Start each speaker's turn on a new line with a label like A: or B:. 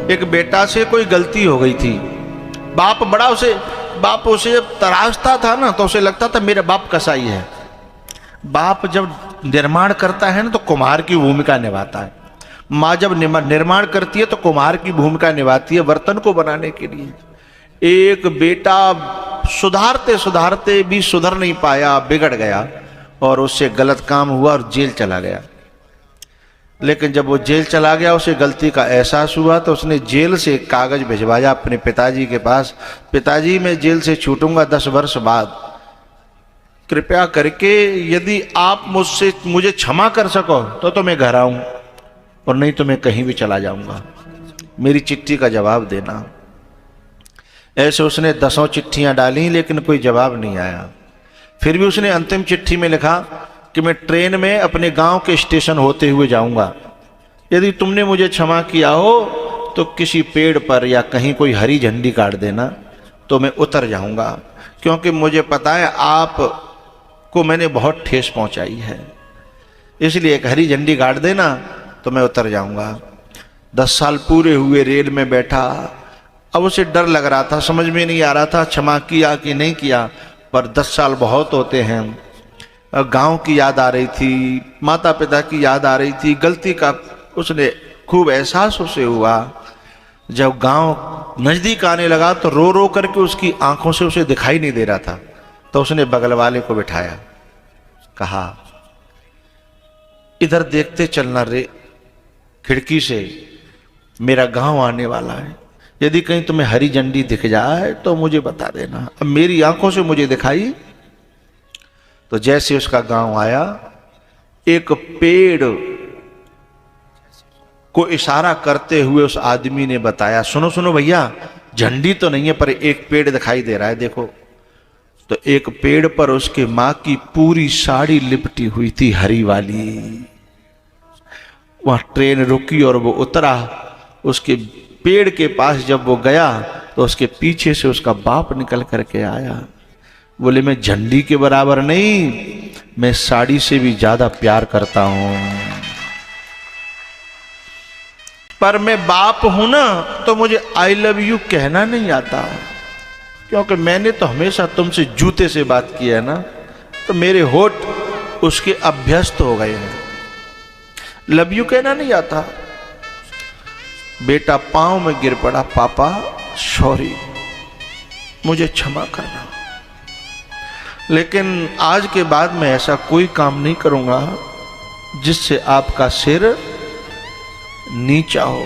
A: एक बेटा से कोई गलती हो गई थी, बाप उसे जब तराशता था ना तो उसे लगता था मेरा बाप कसाई है। बाप जब निर्माण करता है ना तो कुम्हार की भूमिका निभाता है, माँ जब निर्माण करती है तो कुम्हार की भूमिका निभाती है बर्तन को बनाने के लिए। एक बेटा सुधारते सुधारते भी सुधर नहीं पाया, बिगड़ गया और उससे गलत काम हुआ और जेल चला गया। लेकिन जब वो जेल चला गया उसे गलती का एहसास हुआ तो उसने जेल से एक कागज भिजवाया अपने पिताजी के पास, पिताजी मैं जेल से छूटूंगा 10 वर्ष बाद, कृपया करके यदि आप मुझे क्षमा कर सको तो मैं घर आऊं और नहीं तो मैं कहीं भी चला जाऊंगा, मेरी चिट्ठी का जवाब देना। ऐसे उसने 10 चिट्ठियां डाली लेकिन कोई जवाब नहीं आया। फिर भी उसने अंतिम चिट्ठी में लिखा कि मैं ट्रेन में अपने गांव के स्टेशन होते हुए जाऊंगा, यदि तुमने मुझे क्षमा किया हो तो किसी पेड़ पर या कहीं कोई हरी झंडी काट देना तो मैं उतर जाऊंगा, क्योंकि मुझे पता है आप को मैंने बहुत ठेस पहुंचाई है, इसलिए एक हरी झंडी काट देना तो मैं उतर जाऊंगा। 10 साल पूरे हुए रेल में बैठा, अब उसे डर लग रहा था, समझ में नहीं आ रहा था क्षमा किया कि नहीं किया, पर 10 साल बहुत होते हैं। गांव की याद आ रही थी, माता पिता की याद आ रही थी, गलती का उसने खूब एहसास उसे हुआ। जब गांव नजदीक आने लगा तो रो रो करके उसकी आंखों से उसे दिखाई नहीं दे रहा था, तो उसने बगल वाले को बिठाया, कहा इधर देखते चलना रे, खिड़की से मेरा गांव आने वाला है, यदि कहीं तुम्हें हरी झंडी दिख जाए तो मुझे बता देना। अब मेरी आंखों से मुझे दिखाई। तो जैसे उसका गांव आया, एक पेड़ को इशारा करते हुए उस आदमी ने बताया, सुनो सुनो भैया, झंडी तो नहीं है पर एक पेड़ दिखाई दे रहा है, देखो। तो एक पेड़ पर उसके मां की पूरी साड़ी लिपटी हुई थी, हरी वाली। वहां ट्रेन रुकी और वो उतरा। उसके पेड़ के पास जब वो गया तो उसके पीछे से उसका बाप निकल करके आया, बोले मैं झंडी के बराबर नहीं, मैं साड़ी से भी ज्यादा प्यार करता हूं, पर मैं बाप हूं ना तो मुझे आई लव यू कहना नहीं आता, क्योंकि मैंने तो हमेशा तुमसे जूते से बात की है ना, तो मेरे होठ उसके अभ्यस्त हो गए हैं, लव यू कहना नहीं आता। बेटा पांव में गिर पड़ा, पापा सॉरी, मुझे क्षमा करना, लेकिन आज के बाद मैं ऐसा कोई काम नहीं करूंगा जिससे आपका सिर नीचा हो।